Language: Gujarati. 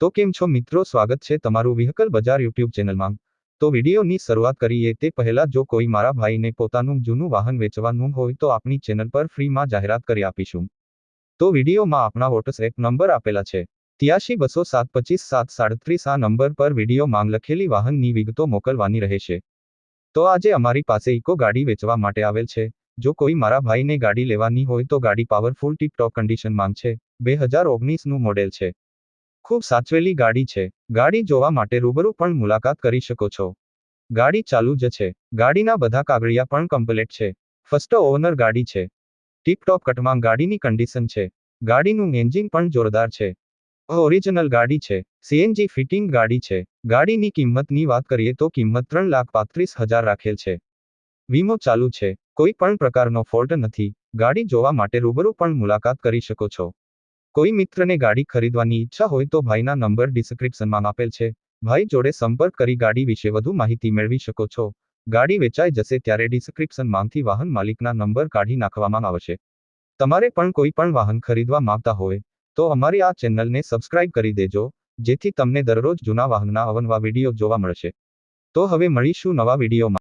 તો કેમ છો મિત્રો, સ્વાગત છે તમારું વ્હીકલ બજાર યુટ્યુબ ચેનલમાં। તો વિડીયોની શરૂઆત કરીએ તે પહેલા જો કોઈ મારા ભાઈને પોતાનું જૂનું વાહન વેચવાનું હોય તો આપણી ચેનલ પર ફ્રીમાં જાહેરાત કરી આપીશું। તો વિડીયોમાં આપણા વોટ્સએપ નંબર આપેલા છે 8320725737 આ નંબર પર વિડીયો માંગ લખેલી વાહનની વિગતો મોકલવાની રહેશે। તો આજે અમારી પાસે ઇકો ગાડી વેચવા માટે આવેલ છે। જો કોઈ મારા ભાઈને ગાડી લેવાની હોય તો ગાડી પાવરફુલ ટીપ-ટોપ કન્ડિશનમાં છે। 2019નું મોડેલ છે। ખૂબ સાચવેલી ગાડી છે। ગાડી જોવા માટે રૂબરૂ પણ મુલાકાત કરી શકો છો। ગાડી ચાલુ જ છે। ગાડીના બધા કાગળિયા પણ કમ્પ્લીટ છે। ફર્સ્ટ ઓનર ગાડી છે। ટીપ-ટોપ કટમાં ગાડીની કન્ડિશન છે। ગાડીનું એન્જિન પણ જોરદાર છે। ઓરિજિનલ ગાડી છે। સીએનજી ફિટિંગ ગાડી છે। ગાડીની કિંમતની વાત કરીએ તો કિંમત 3,35,000 રાખેલ છે। વીમો ચાલુ છે। કોઈ પણ પ્રકારનો ફોલ્ટ નથી। ગાડી જોવા માટે રૂબરૂ પણ મુલાકાત કરી શકો છો। કોઈ મિત્રને ગાડી ખરીદવાની ઈચ્છા હોય તો ભાઈના નંબર ડિસ્ક્રિપ્શનમાં આપેલ છે। ભાઈ જોડે સંપર્ક કરી ગાડી વિશે વધુ માહિતી મેળવી શકો છો। ગાડી વેચાઈ જશે ત્યારે ડિસ્ક્રિપ્શનમાંથી વાહન માલિકના નંબર કાઢી નાખવામાં આવશે। તમારે પણ કોઈ પણ વાહન ખરીદવા માંગતા હોય તો અમારી આ ચેનલને સબસ્ક્રાઇબ કરી દેજો, જેથી તમને દરરોજ જૂના વાહનના અવનવા વિડીયો જોવા મળશે। તો હવે મળીશું નવા વિડીયોમાં।